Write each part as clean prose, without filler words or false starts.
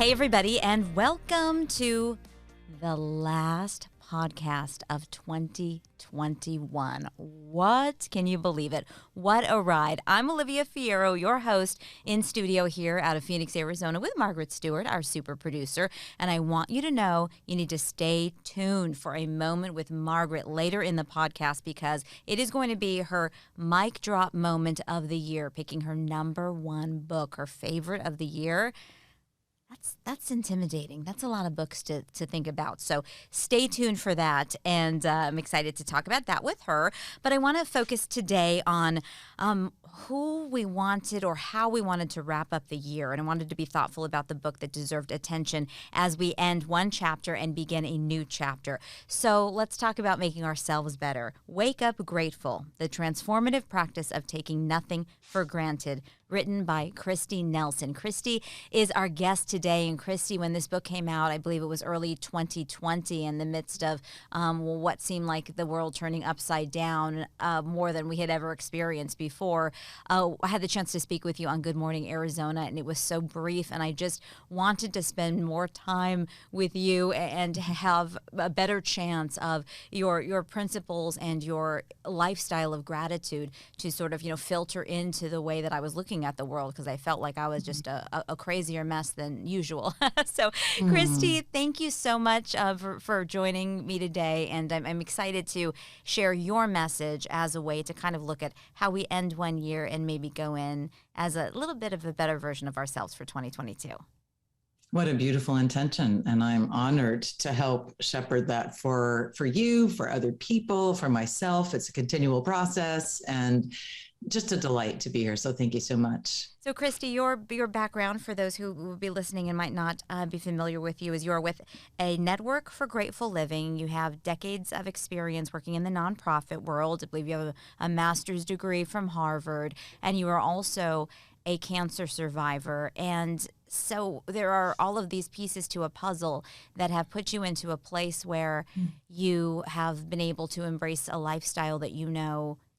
Hey, everybody, and welcome to the last podcast of 2021. What? Can you believe it? What a ride. I'm Olivia Fierro, your host in studio here out of Phoenix, Arizona with Margaret Stewart, our super producer. And I want you to know you need to stay tuned for a moment with Margaret later in the podcast because it is going to be her mic drop moment of the year, picking her number one book, her favorite of the year. That's intimidating. That's a lot of books to think about. So stay tuned for that, and I'm excited to talk about that with her. But I want to focus today on who we wanted or how we wanted to wrap up the year. And I wanted to be thoughtful about the book that deserved attention as we end one chapter and begin a new chapter. So let's talk about making ourselves better. Wake Up Grateful, the transformative practice of taking nothing for granted, written by Kristi Nelson. Kristi is our guest today. And Kristi, when this book came out, I believe it was early 2020, in the midst of what seemed like the world turning upside down more than we had ever experienced before. I had the chance to speak with you on Good Morning Arizona, and it was so brief. And I just wanted to spend more time with you and have a better chance of your principles and your lifestyle of gratitude to sort of, filter into the way that I was looking at the world, because I felt like I was just a crazier mess than usual. So, Kristi, thank you so much for joining me today, and I'm excited to share your message as a way to kind of look at how we end one year and maybe go in as a little bit of a better version of ourselves for 2022. What a beautiful intention. And I'm honored to help shepherd that for you, for other people, for myself. It's a continual process and just a delight to be here. So thank you so much. So, Kristi, your background, for those who will be listening and might not be familiar with you, is you're with a network for grateful living. You have decades of experience working in the nonprofit world. I believe you have a master's degree from Harvard, and you are also a cancer survivor. And so there are all of these pieces to a puzzle that have put you into a place where you have been able to embrace a lifestyle that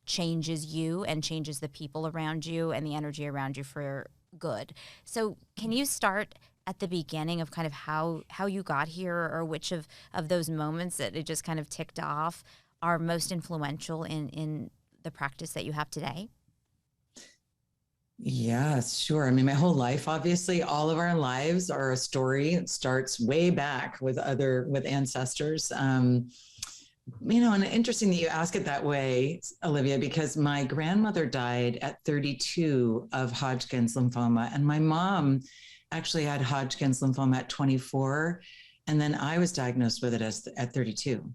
changes you and changes the people around you and the energy around you for good. So can you start at the beginning of kind of how you got here, or which of those moments that it just kind of ticked off are most influential in the practice that you have today? Yes, sure. I mean, my whole life, obviously, all of our lives are a story. It starts way back with ancestors. And interesting that you ask it that way, Olivia, because my grandmother died at 32 of Hodgkin's lymphoma, and my mom actually had Hodgkin's lymphoma at 24, and then I was diagnosed with it at 32.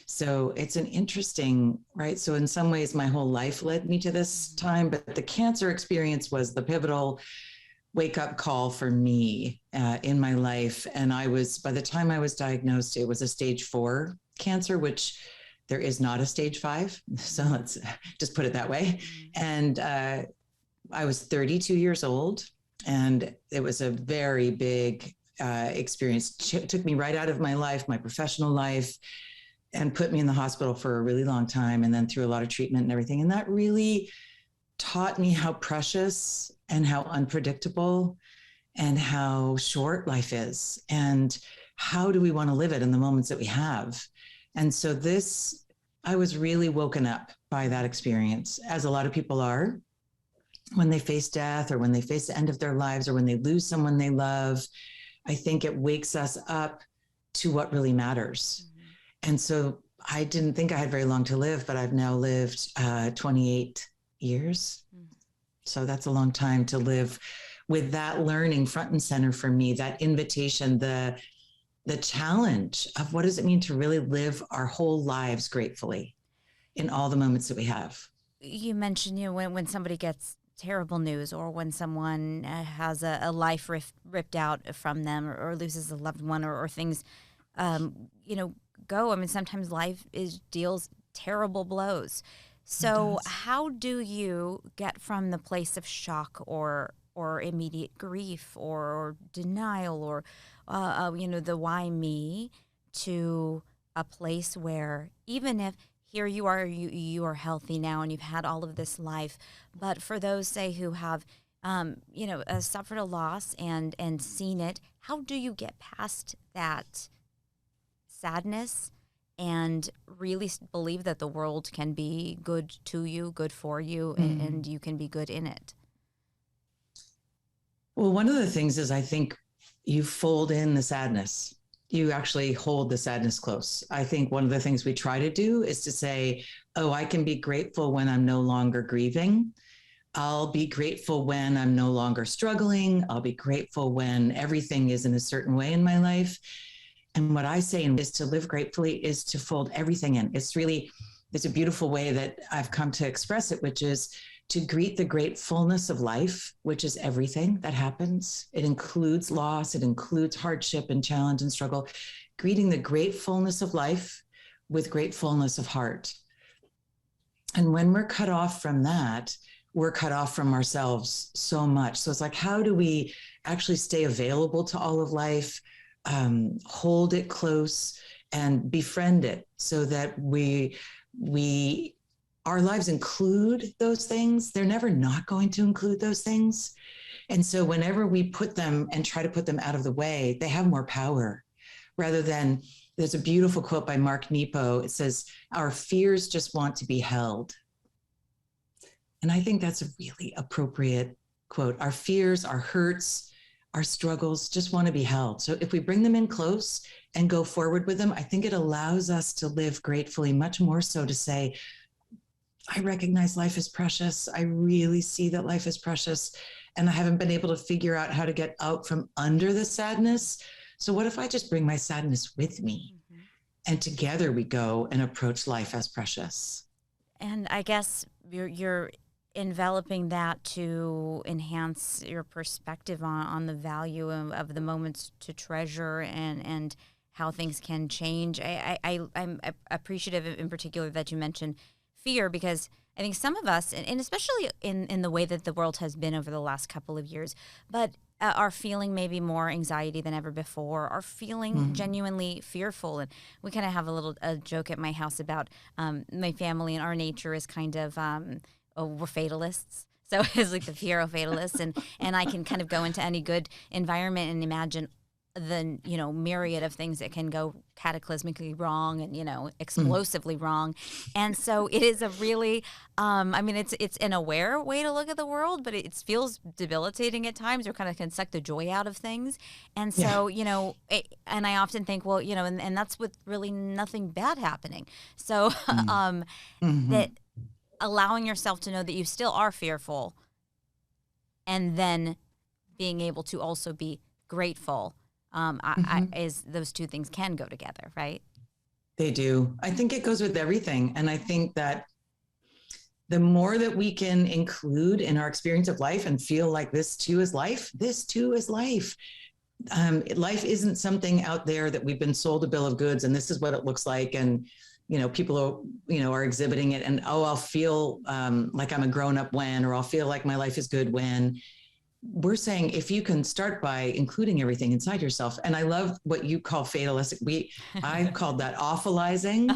So it's an interesting, right? So in some ways, my whole life led me to this time, but the cancer experience was the pivotal wake-up call for me in my life. And by the time I was diagnosed, it was a stage 4 cancer, which there is not a stage 5. So let's just put it that way. And I was 32 years old, and it was a very big experience. Took me right out of my life, my professional life, and put me in the hospital for a really long time, and then through a lot of treatment and everything. And that really taught me how precious and how unpredictable and how short life is, and how do we want to live it in the moments that we have. And so I was really woken up by that experience, as a lot of people are when they face death, or when they face the end of their lives, or when they lose someone they love. I think it wakes us up to what really matters. And so I didn't think I had very long to live, but I've now lived 28 years. So that's a long time to live with that learning front and center for me, that invitation, the challenge of what does it mean to really live our whole lives gratefully in all the moments that we have. You mentioned, when somebody gets terrible news, or when someone has a life ripped out from them, or loses a loved one, or things, go. I mean, sometimes life deals terrible blows. So how do you get from the place of shock or immediate grief or denial or, the why me, to a place where even if here you are healthy now and you've had all of this life, but for those, say, who have suffered a loss and seen it. How do you get past that sadness and really believe that the world can be good to you, good for you, and you can be good in it? Well, one of the things is I think you fold in the sadness. You actually hold the sadness close. I think one of the things we try to do is to say, oh, I can be grateful when I'm no longer grieving. I'll be grateful when I'm no longer struggling. I'll be grateful when everything is in a certain way in my life. And what I say is to live gratefully is to fold everything in. It's a beautiful way that I've come to express it, which is to greet the gratefulness of life, which is everything that happens. It includes loss, it includes hardship and challenge and struggle. Greeting the gratefulness of life with gratefulness of heart. And when we're cut off from that, we're cut off from ourselves so much. So it's like, how do we actually stay available to all of life, hold it close and befriend it so that our lives include those things. They're never not going to include those things. And so whenever we put them and try to put them out of the way, they have more power rather than, there's a beautiful quote by Mark Nepo. It says, our fears just want to be held. And I think that's a really appropriate quote. Our fears, our hurts, our struggles just want to be held. So if we bring them in close and go forward with them, I think it allows us to live gratefully, much more so to say, I recognize life is precious. I really see that life is precious. And I haven't been able to figure out how to get out from under the sadness. So what if I just bring my sadness with me? Mm-hmm. And together we go and approach life as precious. And I guess you're enveloping that to enhance your perspective on the value of the moments to treasure and how things can change. I'm appreciative in particular that you mentioned fear, because I think some of us, and especially in the way that the world has been over the last couple of years, but are feeling maybe more anxiety than ever before, are feeling genuinely fearful. And we kind of have a joke at my house about my family and our nature is kind of, we're fatalists. So it's like the fear of fatalists. And I can kind of go into any good environment and imagine the, myriad of things that can go cataclysmically wrong and, explosively wrong. And so it is a really, it's an aware way to look at the world, but it feels debilitating at times, or kind of can suck the joy out of things. And so, and I often think, well, and that's with really nothing bad happening. So that allowing yourself to know that you still are fearful, and then being able to also be grateful, is those two things can go together, right? They do. I think it goes with everything. And I think that the more that we can include in our experience of life and feel like this too is life, this too is life. Life isn't something out there that we've been sold a bill of goods and this is what it looks like. And, people are exhibiting it, and, I'll feel like I'm a grown-up when, or I'll feel like my life is good when. We're saying if you can start by including everything inside yourself. And I love what you call fatalistic. I called that awfulizing.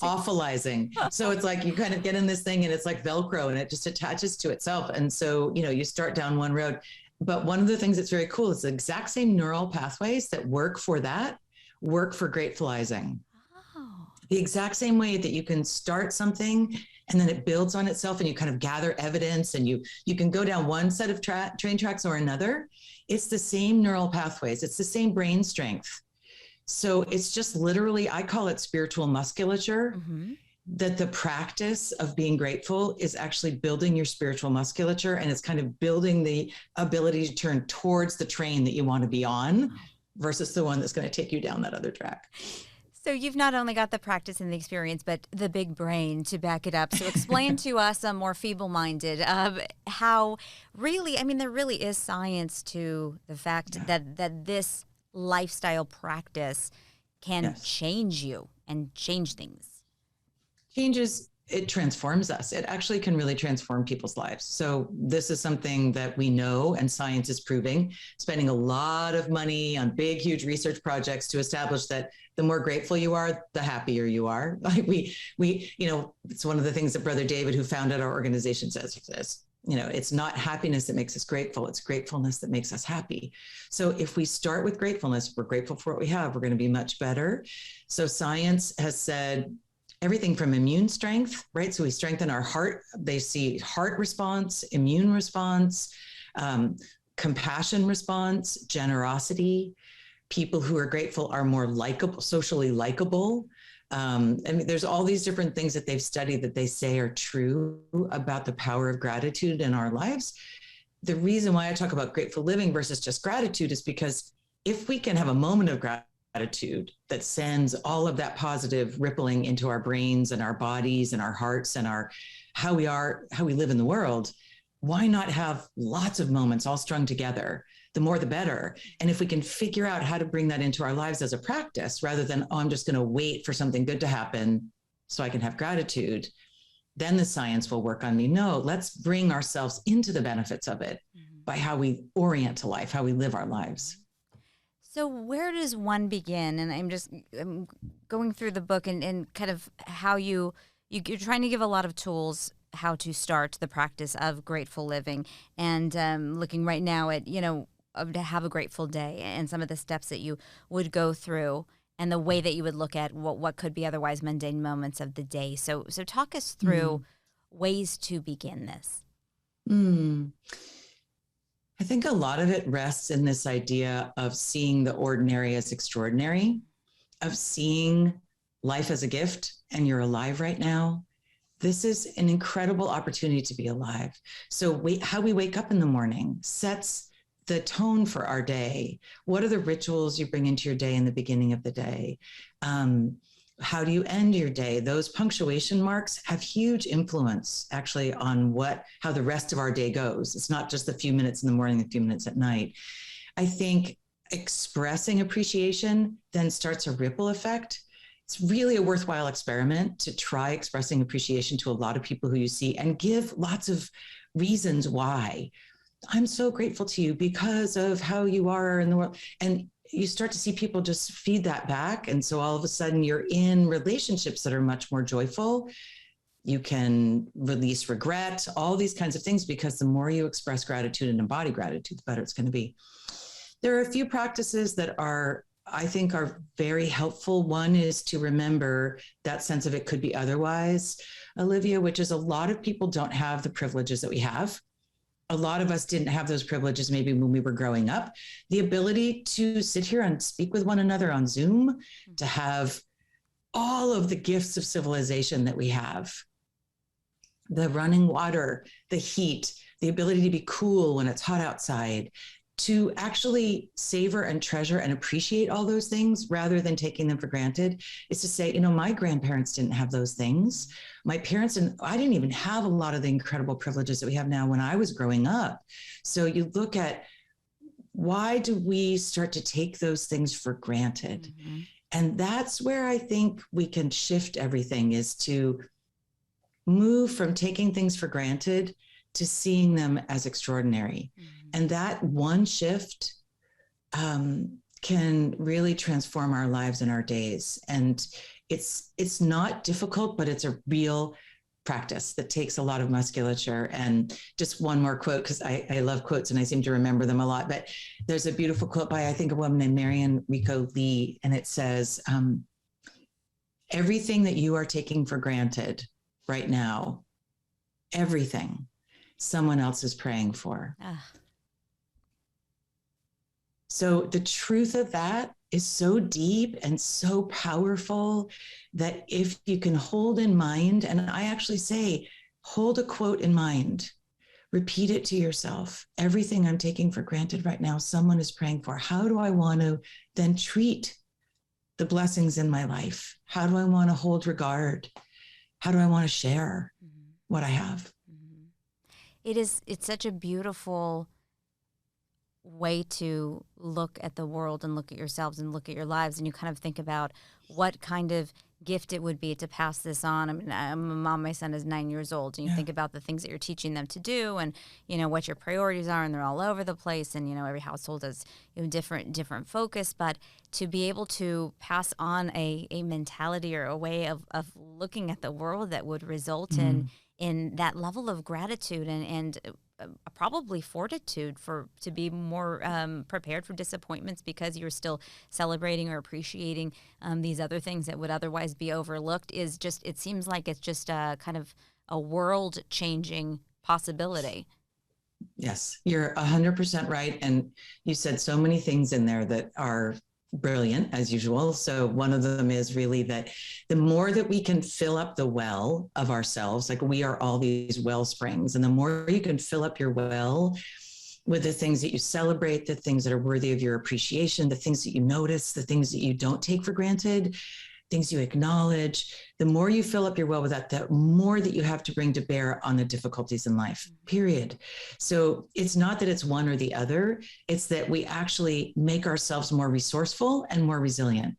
Awfulizing. So it's like you kind of get in this thing and it's like Velcro and it just attaches to itself. And so, you start down one road. But one of the things that's very cool is the exact same neural pathways that work for that work for gratefulizing. Oh. The exact same way that you can start something and then it builds on itself and you kind of gather evidence and you can go down one set of train tracks or another. It's the same neural pathways. It's the same brain strength. So it's just literally, I call it spiritual musculature, that the practice of being grateful is actually building your spiritual musculature, and it's kind of building the ability to turn towards the train that you want to be on versus the one that's going to take you down that other track. So you've not only got the practice and the experience, but the big brain to back it up. So explain to us, more feeble-minded, how really, there really is science to the fact that this lifestyle practice can change you and change things. It transforms us. It actually can really transform people's lives. So this is something that we know and science is proving, spending a lot of money on big, huge research projects to establish that the more grateful you are, the happier you are. Like we, it's one of the things that Brother David, who founded our organization, says, It's not happiness that makes us grateful. It's gratefulness that makes us happy. So if we start with gratefulness, we're grateful for what we have, we're going to be much better. So science has said everything from immune strength, right? So we strengthen our heart. They see heart response, immune response, compassion response, generosity. People who are grateful are more likable, socially likable. There's all these different things that they've studied that they say are true about the power of gratitude in our lives. The reason why I talk about grateful living versus just gratitude is because if we can have a moment of gratitude that sends all of that positive rippling into our brains and our bodies and our hearts and how we live in the world, why not have lots of moments all strung together? The more, the better. And if we can figure out how to bring that into our lives as a practice, rather than, I'm just going to wait for something good to happen so I can have gratitude, then the science will work on me. No, let's bring ourselves into the benefits of it by how we orient to life, how we live our lives. So where does one begin? And I'm going through the book and kind of how you're trying to give a lot of tools how to start the practice of grateful living, and looking right now at, to have a grateful day and some of the steps that you would go through and the way that you would look at what could be otherwise mundane moments of the day. So talk us through ways to begin this. I think a lot of it rests in this idea of seeing the ordinary as extraordinary, of seeing life as a gift, and you're alive right now. This is an incredible opportunity to be alive. So how we wake up in the morning sets the tone for our day. What are the rituals you bring into your day in the beginning of the day? How do you end your day? Those punctuation marks have huge influence actually on how the rest of our day goes. It's not just the few minutes in the morning, a few minutes at night. I think expressing appreciation then starts a ripple effect. It's really a worthwhile experiment to try expressing appreciation to a lot of people who you see and give lots of reasons why. I'm so grateful to you because of how you are in the world. And you start to see people just feed that back. And so all of a sudden you're in relationships that are much more joyful. You can release regret, all these kinds of things, because the more you express gratitude and embody gratitude, the better it's going to be. There are a few practices that I think are very helpful. One is to remember that sense of it could be otherwise, Olivia, which is a lot of people don't have the privileges that we have. A lot of us didn't have those privileges maybe when we were growing up. The ability to sit here and speak with one another on Zoom, to have all of the gifts of civilization that we have, the running water, the heat, the ability to be cool when it's hot outside, to actually savor and treasure and appreciate all those things rather than taking them for granted, is to say, my grandparents didn't have those things. My parents and I didn't even have a lot of the incredible privileges that we have now when I was growing up. So you look at, why do we start to take those things for granted? Mm-hmm. And that's where I think we can shift everything, is to move from taking things for granted to seeing them as extraordinary. Mm-hmm. And that one shift can really transform our lives and our days. And it's not difficult, but it's a real practice that takes a lot of musculature. And just one more quote, because I love quotes and I seem to remember them a lot, but there's a beautiful quote by, I think, a woman named Marianne Rico Lee, and it says, everything that you are taking for granted right now, everything, someone else is praying for. So the truth of that is so deep and so powerful that if you can hold in mind, and I actually say, hold a quote in mind, repeat it to yourself. Everything I'm taking for granted right now, someone is praying for. How do I want to then treat the blessings in my life? How do I want to hold regard? How do I want to share what I have? It's such a beautiful way to look at the world and look at yourselves and look at your lives, and you kind of think about what kind of gift it would be to pass this on. I mean, I'm a mom, my son is 9 years old, and you think about the things that you're teaching them to do and, what your priorities are, and they're all over the place. And, every household has different focus, but to be able to pass on a mentality or a way of looking at the world that would result in that level of gratitude and probably fortitude to be more prepared for disappointments, because you're still celebrating or appreciating these other things that would otherwise be overlooked, is just, it seems like it's just a kind of a world-changing possibility. Yes, you're 100% right. And you said so many things in there that are brilliant, as usual. So one of them is really that the more that we can fill up the well of ourselves, like we are all these well springs, and the more you can fill up your well with the things that you celebrate, the things that are worthy of your appreciation, the things that you notice, the things that you don't take for granted, things you acknowledge, the more you fill up your well with that, the more that you have to bring to bear on the difficulties in life, period. So it's not that it's one or the other. It's that we actually make ourselves more resourceful and more resilient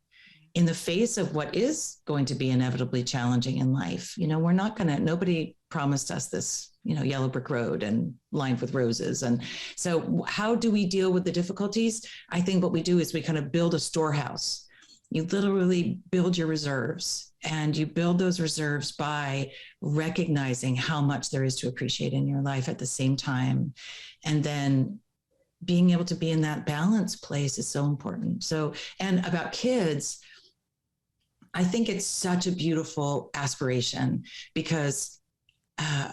in the face of what is going to be inevitably challenging in life. We're not going to, nobody promised us this, yellow brick road and lined with roses. And so how do we deal with the difficulties? I think what we do is we kind of build a storehouse. You literally build your reserves, and you build those reserves by recognizing how much there is to appreciate in your life at the same time. And then being able to be in that balance place is so important. So, and about kids, I think it's such a beautiful aspiration, because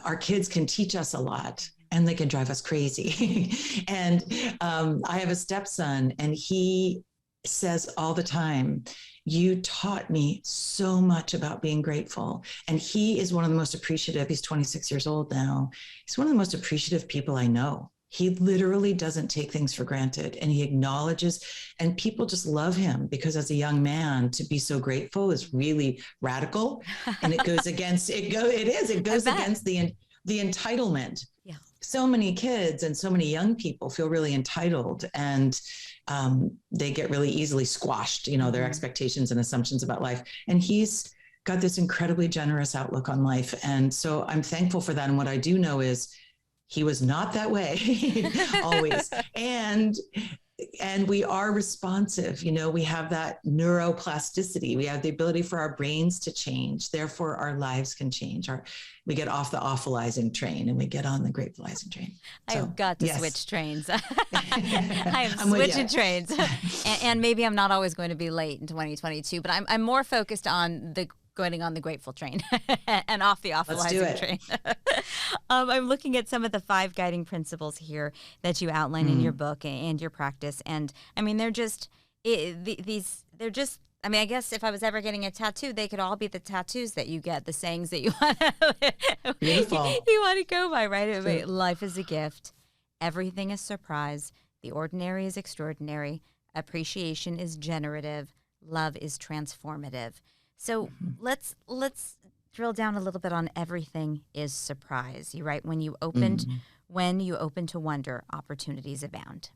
our kids can teach us a lot, and they can drive us crazy. And I have a stepson, and he says all the time, you taught me so much about being grateful. And he is one of the most appreciative. He's 26 years old now. He's one of the most appreciative people I know. He literally doesn't take things for granted, and he acknowledges, and people just love him, because as a young man to be so grateful is really radical. And it goes against, it goes against the entitlement. Yeah. So many kids and so many young people feel really entitled, and they get really easily squashed, their expectations and assumptions about life. And he's got this incredibly generous outlook on life. And so I'm thankful for that. And what I do know is he was not that way always. And we are responsive. We have that neuroplasticity. We have the ability for our brains to change. Therefore, our lives can change. We get off the awfulizing train and we get on the gratefulizing train. So, I've got to switch trains. I am switching trains. and maybe I'm not always going to be late in 2022, but I'm more focused on going on the grateful train and off the awfulizing train. I'm looking at some of the 5 guiding principles here that you outline in your book and your practice. And I mean, I guess if I was ever getting a tattoo, they could all be the tattoos that you get, the sayings that you want to go by, right? Sure. Life is a gift. Everything is surprise. The ordinary is extraordinary. Appreciation is generative. Love is transformative. So let's drill down a little bit on everything is surprise. You write, when you open to wonder, opportunities abound.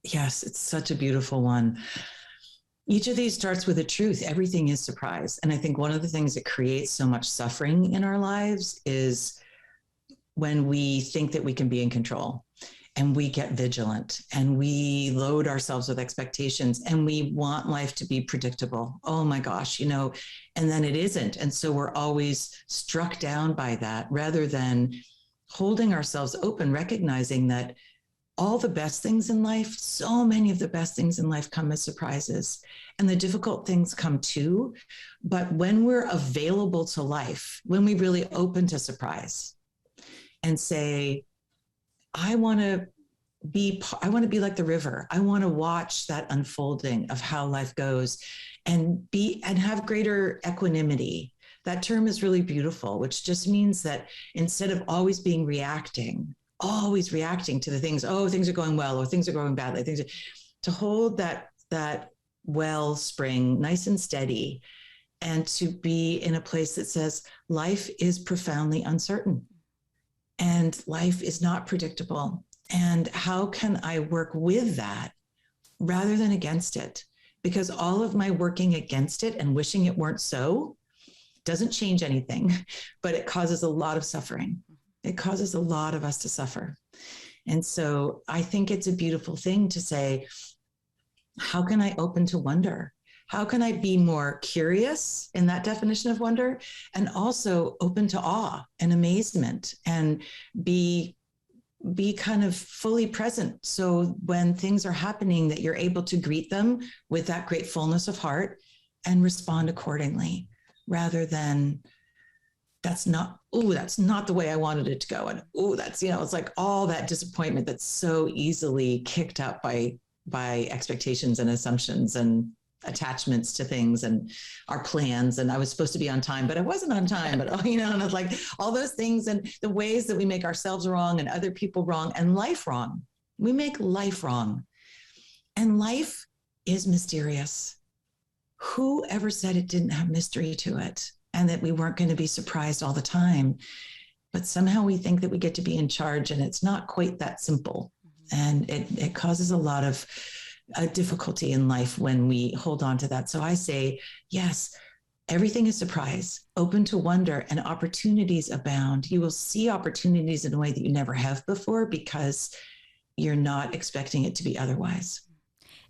Yes, it's such a beautiful one. Each of these starts with a truth. Everything is surprise. And I think one of the things that creates so much suffering in our lives is when we think that we can be in control, and we get vigilant, and we load ourselves with expectations, and we want life to be predictable. Oh my gosh, and then it isn't. And so we're always struck down by that, rather than holding ourselves open, recognizing that all the best things in life, so many of the best things in life come as surprises, and the difficult things come too. But when we're available to life, when we really open to surprise and say, I want to be like the river. I want to watch that unfolding of how life goes and have greater equanimity. That term is really beautiful, which just means that instead of always reacting to the things, things are going well or things are going badly, to hold that wellspring nice and steady, and to be in a place that says life is profoundly uncertain. And life is not predictable. And how can I work with that rather than against it? because all of my working against it and wishing it weren't so doesn't change anything, but it causes a lot of suffering. It causes a lot of us to suffer. And so I think it's a beautiful thing to say, how can I open to wonder? How can I be more curious in that definition of wonder, and also open to awe and amazement, and be kind of fully present? So when things are happening, that you're able to greet them with that great fullness of heart and respond accordingly, rather than that's not the way I wanted it to go. And that's, it's like all that disappointment that's so easily kicked up by expectations and assumptions and attachments to things and our plans. And I was supposed to be on time, but I wasn't on time, but and it's like all those things and the ways that we make ourselves wrong and other people wrong and life wrong. We make life wrong. And life is mysterious. Who ever said it didn't have mystery to it and that we weren't going to be surprised all the time? But somehow we think that we get to be in charge, and it's not quite that simple. And it causes a lot of difficulty in life when we hold on to that. So I say, yes, everything is surprise, open to wonder, and opportunities abound. You will see opportunities in a way that you never have before because you're not expecting it to be otherwise.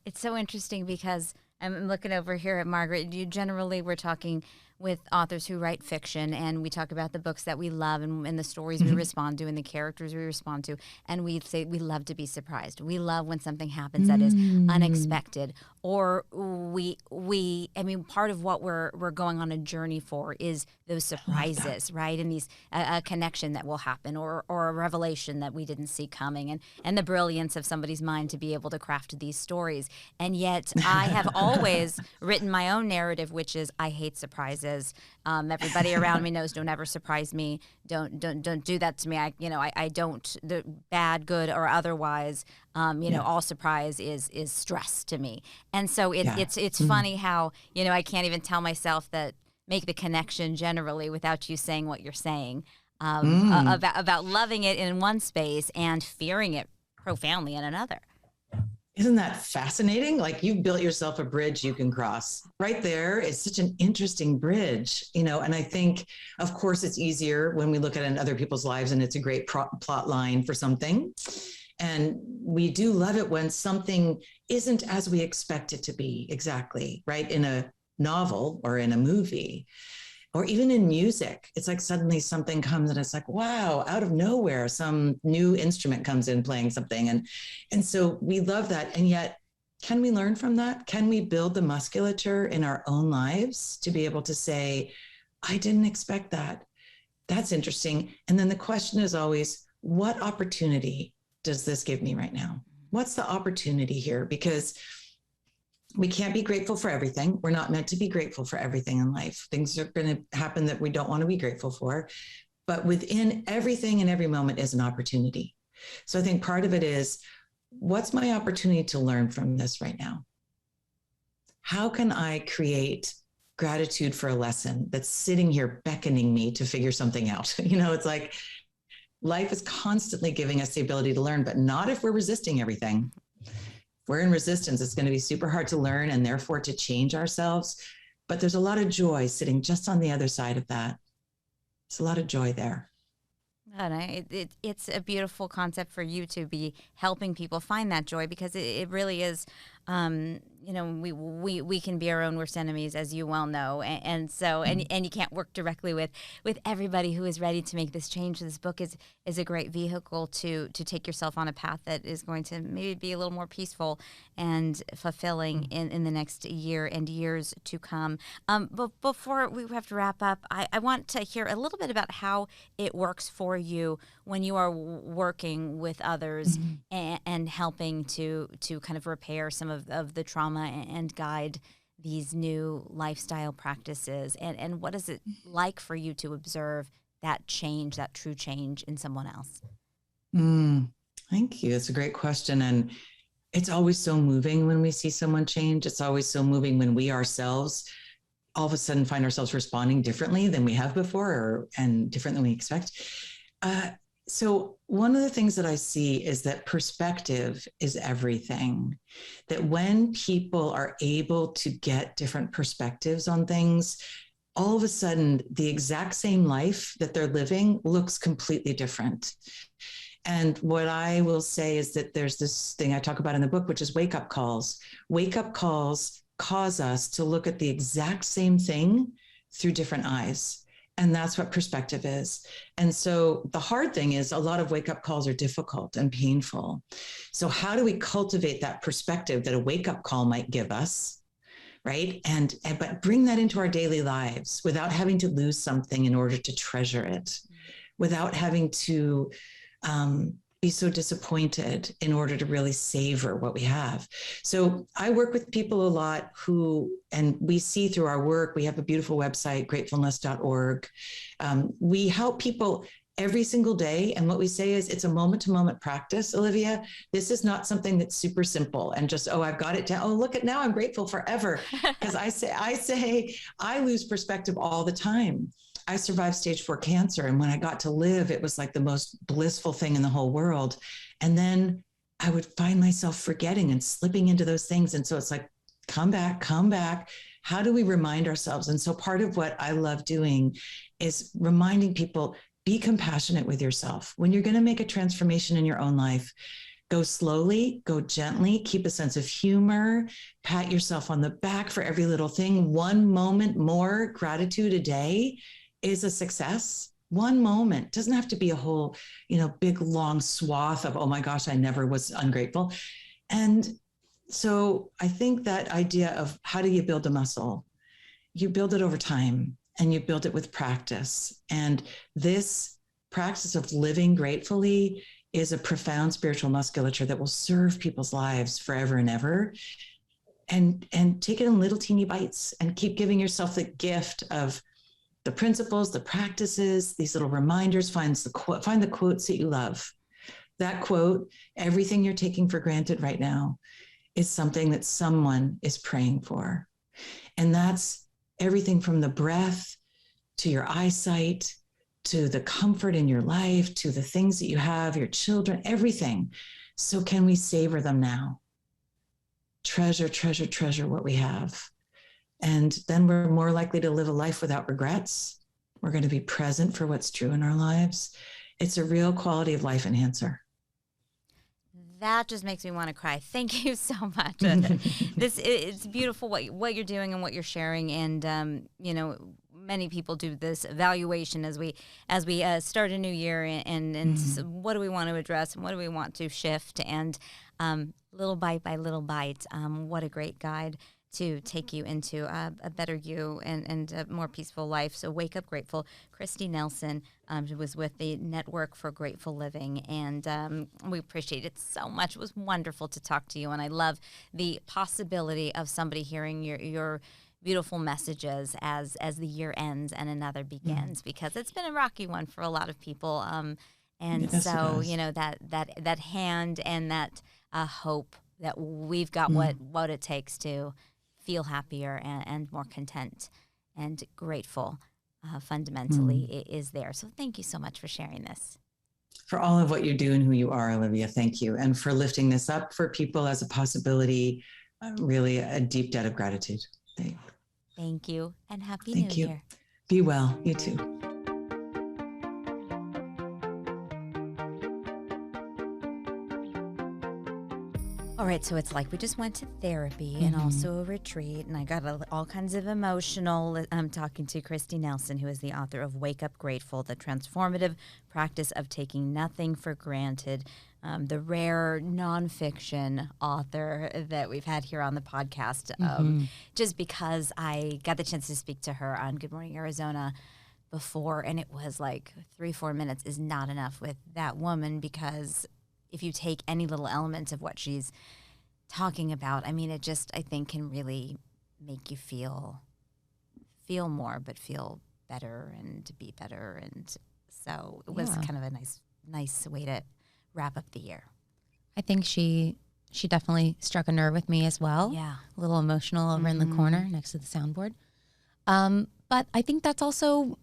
It's so interesting because I'm looking over here at Margaret. We're talking with authors who write fiction, and we talk about the books that we love and the stories we respond to and the characters we respond to. And we say we love to be surprised. We love when something happens that is unexpected, or part of what we're going on a journey for is those surprises, right? And these a connection that will happen, or a revelation that we didn't see coming, and the brilliance of somebody's mind to be able to craft these stories. And yet I have always written my own narrative, which is I hate surprises. Everybody around me knows, don't ever surprise me. Don't do that to me. I don't, the bad, good, or otherwise. All surprise is stress to me. And so it's funny how I can't even tell myself that, make the connection generally without you saying what you're saying about loving it in one space and fearing it profoundly in another. Isn't that fascinating? Like, you've built yourself a bridge you can cross. Right there is such an interesting bridge, and I think, of course, it's easier when we look at it in other people's lives, and it's a great plot line for something. And we do love it when something isn't as we expect it to be, exactly, right? In a novel or in a movie, or even in music. It's like suddenly something comes and it's like, wow, out of nowhere, some new instrument comes in playing something. And so we love that. And yet, can we learn from that? Can we build the musculature in our own lives to be able to say, I didn't expect that. That's interesting. And then the question is always, what opportunity does this give me right now? What's the opportunity here? Because we can't be grateful for everything. We're not meant to be grateful for everything in life. Things are going to happen that we don't want to be grateful for. But within everything and every moment is an opportunity. So I think part of it is, what's my opportunity to learn from this right now? How can I create gratitude for a lesson that's sitting here beckoning me to figure something out? It's like life is constantly giving us the ability to learn, but not if we're resisting everything. We're in resistance, it's going to be super hard to learn and therefore to change ourselves. But there's a lot of joy sitting just on the other side of that. There's a lot of joy there. And it's a beautiful concept for you to be helping people find that joy, because it really is, we can be our own worst enemies, as you well know. And so, and you can't work directly with everybody who is ready to make this change. This book is a great vehicle to take yourself on a path that is going to maybe be a little more peaceful and fulfilling in the next year and years to come. But before we have to wrap up, I want to hear a little bit about how it works for you when you are working with others and helping to kind of repair some of the trauma and guide these new lifestyle practices. And what is it like for you to observe that change, that true change in someone else? Thank you. It's a great question. And it's always so moving when we see someone change. It's always so moving when we ourselves all of a sudden find ourselves responding differently than we have before, and different than we expect. So one of the things that I see is that perspective is everything. That when people are able to get different perspectives on things, all of a sudden the exact same life that they're living looks completely different. And what I will say is that there's this thing I talk about in the book, which is wake up calls. Wake up calls cause us to look at the exact same thing through different eyes. And that's what perspective is. And so the hard thing is a lot of wake up calls are difficult and painful. So how do we cultivate that perspective that a wake up call might give us? Right. But bring that into our daily lives without having to lose something in order to treasure it, without having to be so disappointed in order to really savor what we have. So I work with people a lot and we see through our work, we have a beautiful website, gratefulness.org. We help people every single day. And what we say is it's a moment to moment practice, Olivia. This is not something that's super simple and just, oh, I've got it down. Oh, look at now I'm grateful forever. Because I lose perspective all the time. I survived stage 4 cancer. And when I got to live, it was like the most blissful thing in the whole world. And then I would find myself forgetting and slipping into those things. And so it's like, come back. How do we remind ourselves? And so part of what I love doing is reminding people, be compassionate with yourself. When you're going to make a transformation in your own life, go slowly, go gently, keep a sense of humor, pat yourself on the back for every little thing. One moment more gratitude a day is a success. One moment doesn't have to be a whole, big long swath of, oh my gosh, I never was ungrateful. And so I think that idea of how do you build a muscle? You build it over time and you build it with practice. And this practice of living gratefully is a profound spiritual musculature that will serve people's lives forever and ever. And take it in little teeny bites and keep giving yourself the gift of the principles, the practices, these little reminders. Find the quotes that you love. That quote, everything you're taking for granted right now is something that someone is praying for. And that's everything from the breath to your eyesight, to the comfort in your life, to the things that you have, your children, everything. So can we savor them now? Treasure, treasure, treasure what we have. And then we're more likely to live a life without regrets. We're going to be present for what's true in our lives. It's a real quality of life enhancer. That just makes me want to cry. Thank you so much. It's beautiful what you're doing and what you're sharing. And, many people do this evaluation as we start a new year and what do we want to address and what do we want to shift, and little bite by little bite. What a great guide to take you into a better you and a more peaceful life. So wake up grateful. Kristi Nelson was with the Network for Grateful Living, and we appreciate it so much. It was wonderful to talk to you, and I love the possibility of somebody hearing your beautiful messages as the year ends and another begins, because it's been a rocky one for a lot of people. And yes, so, that hand and that hope that we've got what it takes to feel happier and more content and grateful fundamentally is there. So thank you so much for sharing this. For all of what you do and who you are, Olivia, thank you. And for lifting this up for people as a possibility, really a deep debt of gratitude. Thank you, and Happy New Year. Be well. You too. All right, so it's like we just went to therapy and also a retreat, and I got all kinds of emotional. I'm talking to Kristi Nelson, who is the author of Wake Up Grateful, the transformative practice of taking nothing for granted, the rare nonfiction author that we've had here on the podcast, just because I got the chance to speak to her on Good Morning Arizona before, and it was like 3-4 minutes is not enough with that woman, because if you take any little elements of what she's talking about, I mean, it just, I think, can really make you feel more, but feel better and be better. And so it was kind of a nice way to wrap up the year. I think she definitely struck a nerve with me as well. Yeah. A little emotional over in the corner next to the soundboard. But I think that's also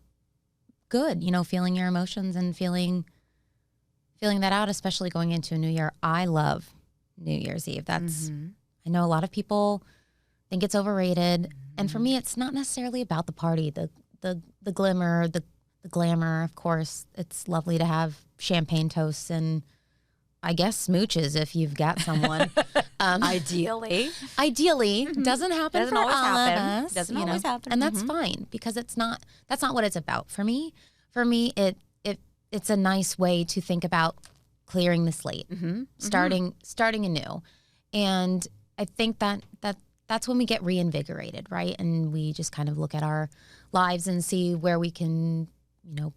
good, feeling your emotions and feeling feeling that out, especially going into a new year. I love New Year's Eve. That's, I know a lot of people think it's overrated. And for me, it's not necessarily about the party, the glimmer, the glamour. Of course, it's lovely to have champagne toasts and I guess smooches if you've got someone. Ideally. Doesn't happen Doesn't for always all happen. of us. Doesn't always happen. And that's fine because that's not what it's about for me. For me, it's a nice way to think about clearing the slate, starting anew. And I think that's when we get reinvigorated, right? And we just kind of look at our lives and see where we can,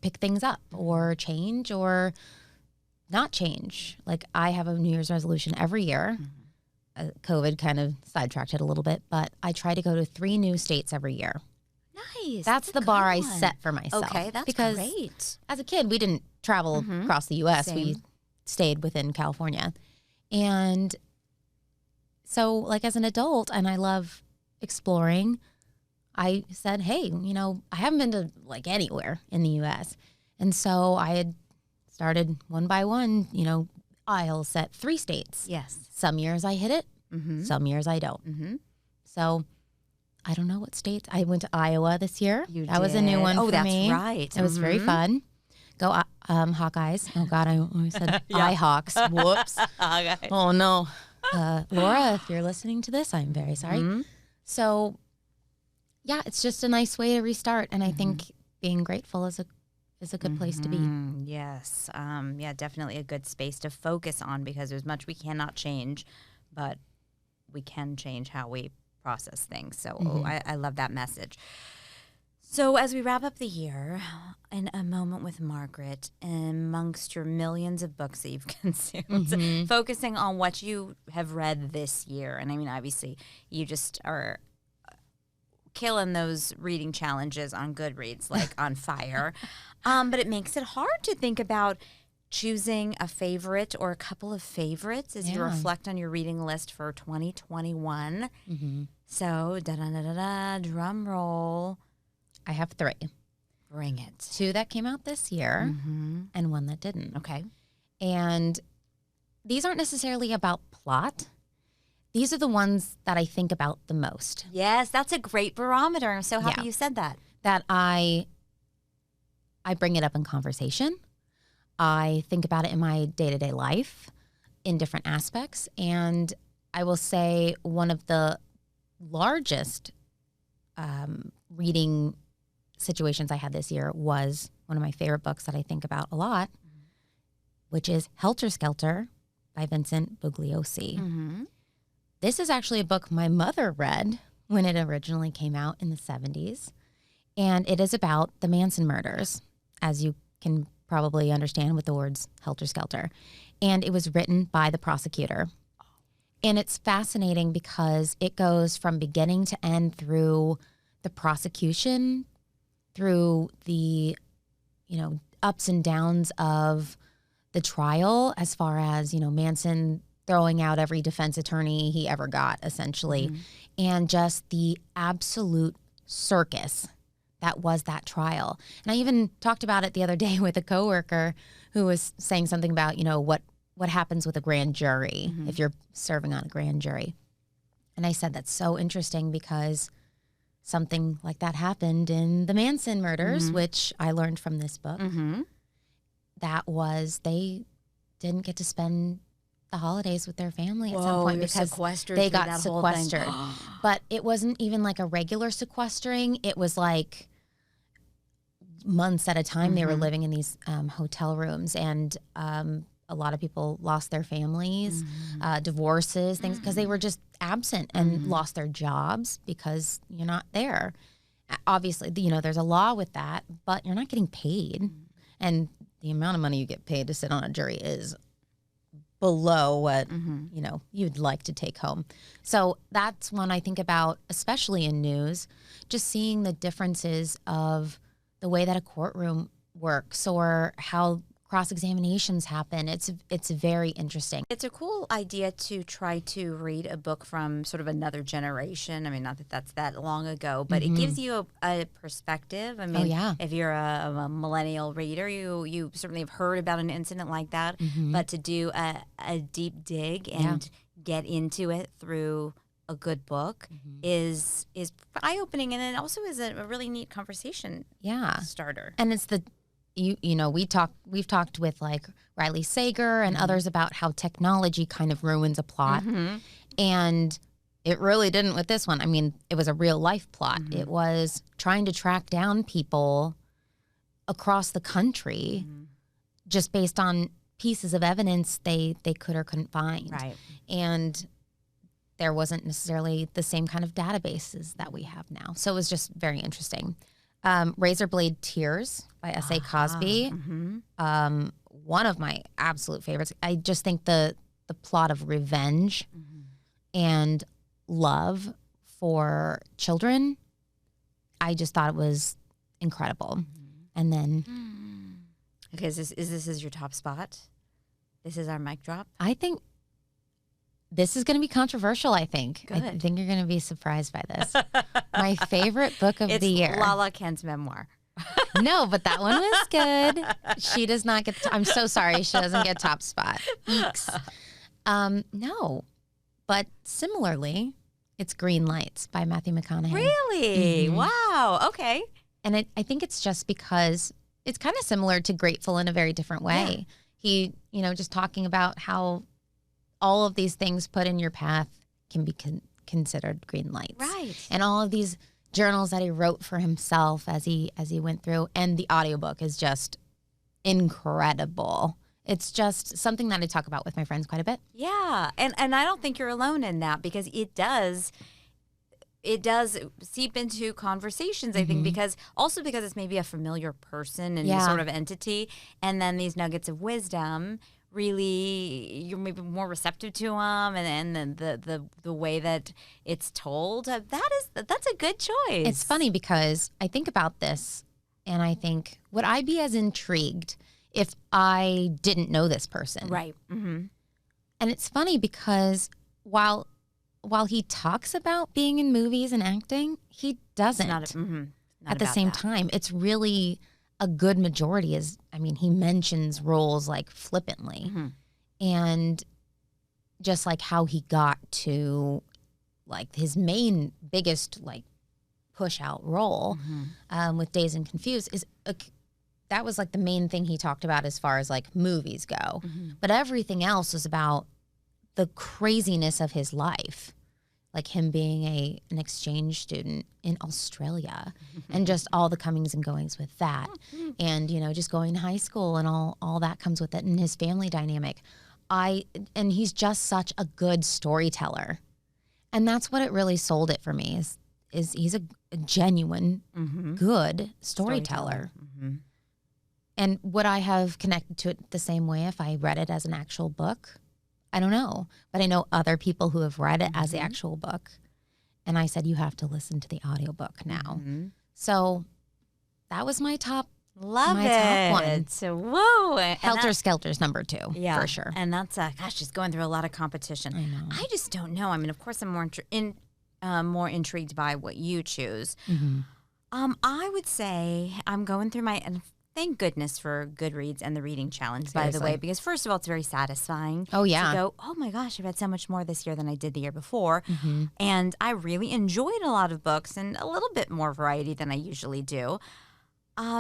pick things up or change or not change. Like I have a New Year's resolution every year. COVID kind of sidetracked it a little bit, but I try to go to 3 new states every year. Nice. That's the bar I set for myself. Okay, that's because great. As a kid, we didn't travel across the U.S. Same. We stayed within California. And so like as an adult, and I love exploring, I said, hey, I haven't been to like anywhere in the U.S. And so I had started one by one, I'll set 3 states. Yes. Some years I hit it. Some years I don't. So I don't know what states. I went to Iowa this year. That was a new one for me. Oh, that's right. It was very fun. Go Hawkeyes. Oh, God, I always said iHawks. Whoops. Okay. Oh, no. Laura, if you're listening to this, I'm very sorry. So, yeah, it's just a nice way to restart. And I think being grateful is a good place to be. Yes. Yeah, definitely a good space to focus on because there's much we cannot change, but we can change how we process things. So I love that message. So as we wrap up the year, in a moment with Margaret, amongst your millions of books that you've consumed, focusing on what you have read this year. And I mean, obviously, you just are killing those reading challenges on Goodreads like on fire. But it makes it hard to think about choosing a favorite or a couple of favorites as you reflect on your reading list for 2021. So, drum roll. I have 3. Bring it. 2 that came out this year and 1 that didn't. Okay. And these aren't necessarily about plot. These are the ones that I think about the most. Yes, that's a great barometer. I'm so happy you said that. That I bring it up in conversation. I think about it in my day-to-day life in different aspects. And I will say one of the largest reading situations I had this year was one of my favorite books that I think about a lot, which is Helter Skelter by Vincent Bugliosi. This is actually a book my mother read when it originally came out in the 70s. And it is about the Manson murders, as you can probably understand with the words Helter Skelter. And it was written by the prosecutor. And it's fascinating because it goes from beginning to end through the prosecution, through the, ups and downs of the trial, as far as, Manson throwing out every defense attorney he ever got, essentially, and just the absolute circus that was that trial. And I even talked about it the other day with a coworker who was saying something about, what happens with a grand jury if you're serving on a grand jury. And I said, that's so interesting because something like that happened in the Manson murders, which I learned from this book. That was, they didn't get to spend the holidays with their family at some point because they got sequestered. But it wasn't even like a regular sequestering. It was like months at a time they were living in these hotel rooms, and a lot of people lost their families, divorces, things, because they were just absent and lost their jobs because you're not there. Obviously, there's a law with that, but you're not getting paid. And the amount of money you get paid to sit on a jury is below what, you'd like to take home. So that's when I think about, especially in news, just seeing the differences of the way that a courtroom works or how cross-examinations happen. It's very interesting. It's a cool idea to try to read a book from sort of another generation. I mean, not that that's that long ago, but it gives you a perspective. I mean, if you're a millennial reader, you certainly have heard about an incident like that, but to do a deep dig and get into it through a good book is eye-opening, and it also is a really neat conversation starter. And it's we've talked with like Riley Sager and others about how technology kind of ruins a plot. And it really didn't with this one. I mean, it was a real life plot. It was trying to track down people across the country just based on pieces of evidence they could or couldn't find. Right. And there wasn't necessarily the same kind of databases that we have now. So it was just very interesting. Razorblade Tears by S.A. Cosby. One of my absolute favorites. I just think the plot of revenge and love for children, I just thought it was incredible. And then... Okay, is this your top spot? This is our mic drop? I think this is going to be controversial, I think. Good. I think you're going to be surprised by this. My favorite book of the year. It's Lala Kent's memoir. No, but that one was good. She does not get I'm so sorry. She doesn't get top spot. Eeks. No, but similarly, it's Green Lights by Matthew McConaughey. Really? Wow. Okay. And I think it's just because it's kind of similar to Grateful in a very different way. He, just talking about how all of these things put in your path can be considered green lights. Right. And all of these journals that he wrote for himself as he went through. And the audiobook is just incredible. It's just something that I talk about with my friends quite a bit. Yeah. And I don't think you're alone in that, because it does seep into conversations, I think, because it's maybe a familiar person and sort of entity. And then these nuggets of wisdom, really, you're maybe more receptive to them, and then the way that it's told, that's a good choice. It's funny because I think about this and I think, would I be as intrigued if I didn't know this person? Right. And it's funny because while he talks about being in movies and acting, he doesn't. At the same time, it's really a good majority he mentions roles like flippantly. And just like how he got to like his main biggest like push out role with Dazed and Confused that was like the main thing he talked about as far as like movies go. But everything else was about the craziness of his life. Like him being an exchange student in Australia and just all the comings and goings with that. And, just going to high school and all that comes with it, and his family dynamic. And he's just such a good storyteller. And that's what it really sold it for me is he's a genuine, good storyteller. And would I have connected to it the same way if I read it as an actual book? I don't know, but I know other people who have read it as the actual book. And I said, you have to listen to the audiobook now. So that was my top Love my it. top one. So, whoa. Helter Skelter's number 2, for sure. And that's, she's going through a lot of competition. I know. I just don't know. I mean, of course, I'm more intrigued by what you choose. I would say I'm going through and thank goodness for Goodreads and the Reading Challenge, by the way, because first of all, it's very satisfying. Oh, yeah. To go, oh my gosh, I've read so much more this year than I did the year before. And I really enjoyed a lot of books and a little bit more variety than I usually do.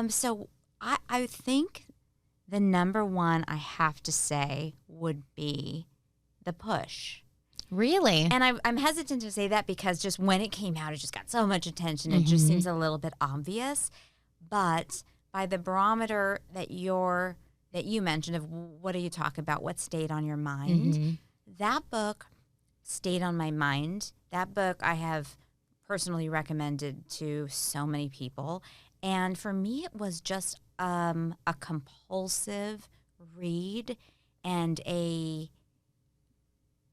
So I think the number one I have to say would be The Push. Really? And I'm hesitant to say that because just when it came out, it just got so much attention. It just seems a little bit obvious. But by the barometer that you mentioned of what do you talk about, what stayed on your mind, that book stayed on my mind. That book I have personally recommended to so many people. And for me, it was just a compulsive read and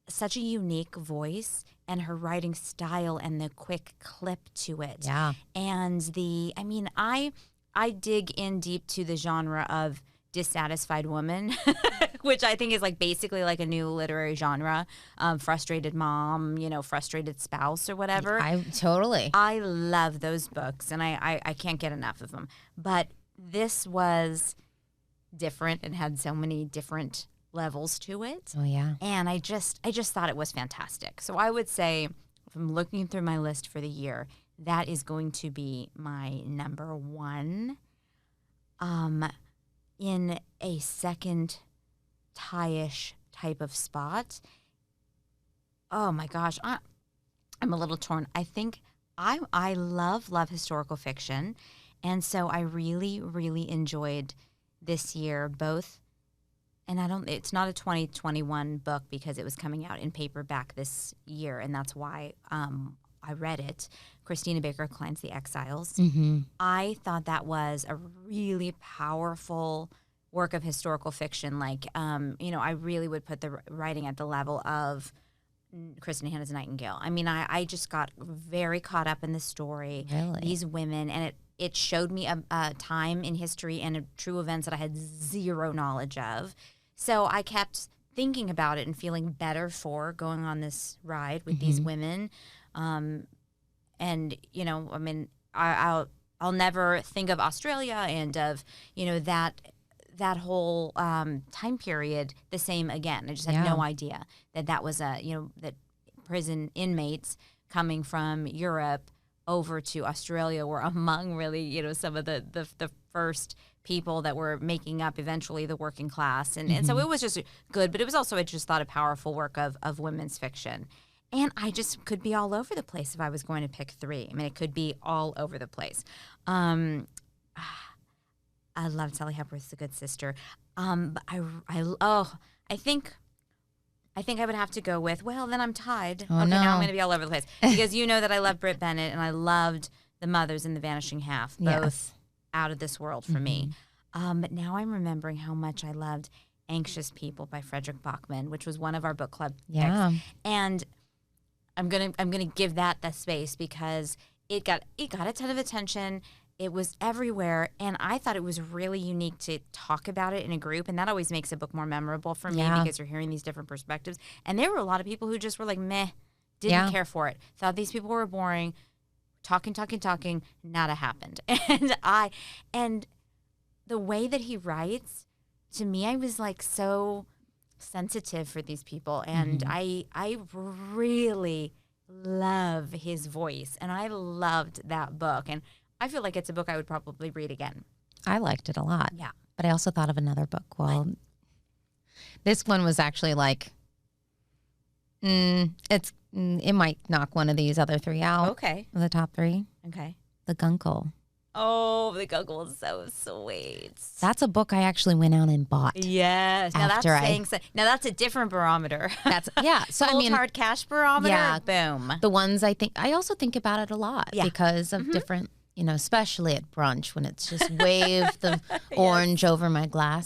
such a unique voice, and her writing style and the quick clip to it. Yeah. And I dig in deep to the genre of dissatisfied woman, which I think is like basically like a new literary genre, frustrated mom, frustrated spouse or whatever. I love those books, and I can't get enough of them. But this was different and had so many different levels to it. Oh yeah. And I just thought it was fantastic. So I would say, if I'm looking through my list for the year, that is going to be my number one. In a second tie-ish type of spot, oh my gosh, I'm a little torn. I think I love historical fiction, and so I really, really enjoyed this year both. And it's not a 2021 book because it was coming out in paperback this year, and that's why I read it. Christina Baker Klein's The Exiles. Mm-hmm. I thought that was a really powerful work of historical fiction. Like, I really would put the writing at the level of Kristen Hanna's Nightingale. I mean, I just got very caught up in the story. Really? These women, and it showed me a time in history and true events that I had zero knowledge of. So I kept thinking about it and feeling better for going on this ride with these women. And I mean, I'll never think of Australia and of that whole time period the same again. I just had no idea that was that prison inmates coming from Europe over to Australia were among really some of the first people that were making up eventually the working class, and so it was just good, but it was also, I just thought, a powerful work of women's fiction. And I just could be all over the place if I was going to pick three. I mean, it could be all over the place. I love Sally Hepworth's The Good Sister. But I think I would have to go with, well, then I'm tied. Oh, okay, no. now I'm going to be all over the place. Because you know that I love Britt Bennett, and I loved The Mothers and The Vanishing Half, both out of this world for me. But now I'm remembering how much I loved Anxious People by Frederick Bachman, which was one of our book club picks. And I'm gonna give that the space because it got a ton of attention. It was everywhere, and I thought it was really unique to talk about it in a group, and that always makes a book more memorable for me because you're hearing these different perspectives. And there were a lot of people who just were like, meh, didn't care for it, thought these people were boring, talking, nada happened. And the way that he writes, to me, I was like so sensitive for these people, and I really love his voice, and I loved that book, and I feel like it's a book I would probably read again. I liked it a lot. Yeah. But I also thought of another book. Well, this one was actually like, it might knock one of these other three out. Okay. The top three. Okay. The Guncle. Oh, The Guncle is so sweet. That's a book I actually went out and bought. Yes. Now that's a different barometer. So Cold hard cash barometer. Yeah. Boom. The ones I also think about it a lot because of different, especially at brunch when it's just wave the orange over my glass.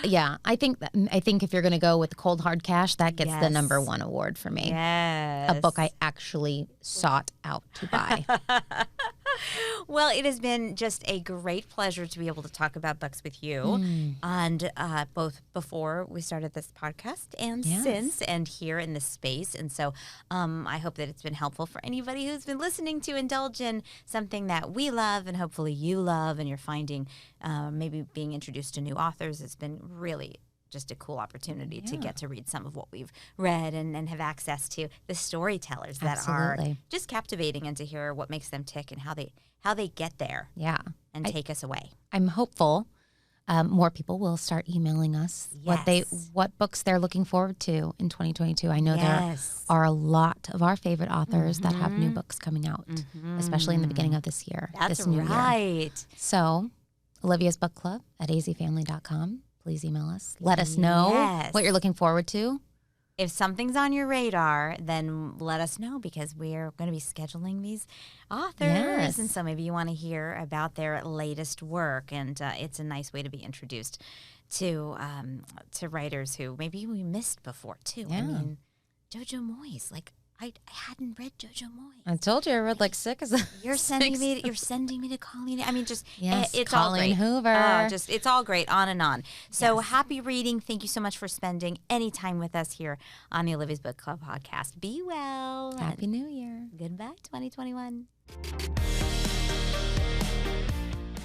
Yeah, I think if you're going to go with the cold hard cash, that gets the number one award for me. Yes. A book I actually sought out to buy. Well, it has been just a great pleasure to be able to talk about books with you, and both before we started this podcast and since, and here in this space. And so I hope that it's been helpful for anybody who's been listening to indulge in something that we love and hopefully you love, and you're finding maybe being introduced to new authors. It's been really just a cool opportunity to get to read some of what we've read and have access to the storytellers that are just captivating, and to hear what makes them tick and how they get there and take us away. I'm hopeful more people will start emailing us what books they're looking forward to in 2022. I know there are a lot of our favorite authors that have new books coming out, especially in the beginning of this year. That's this new right. Year. So Olivia's Book Club at azfamily.com. Please email us. Let us know what you're looking forward to. If something's on your radar, then let us know, because we're going to be scheduling these authors. And so maybe you want to hear about their latest work. And it's a nice way to be introduced to writers who maybe we missed before, too. I mean, Jojo Moyes, I hadn't read Jojo Moyes. I told you I read like 6. You're sending me to Colleen. I mean, just Yes, it's Colleen all great. Hoover. It's all great, on and on. So happy reading. Thank you so much for spending any time with us here on the Olivia's Book Club podcast. Be well. Happy New Year. Goodbye, 2021.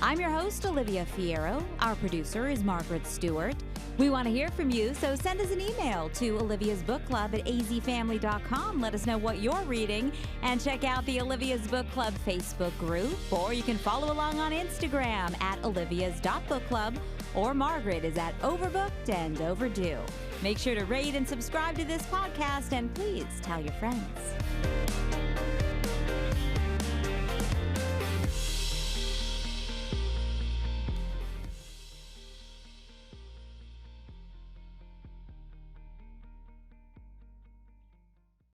I'm your host, Olivia Fierro. Our producer is Margaret Stewart. We want to hear from you, so send us an email to oliviasbookclub@azfamily.com. Let us know what you're reading, and check out the Olivia's Book Club Facebook group, or you can follow along on Instagram at olivias.bookclub, or Margaret is at Overbooked and Overdue. Make sure to rate and subscribe to this podcast, and please tell your friends.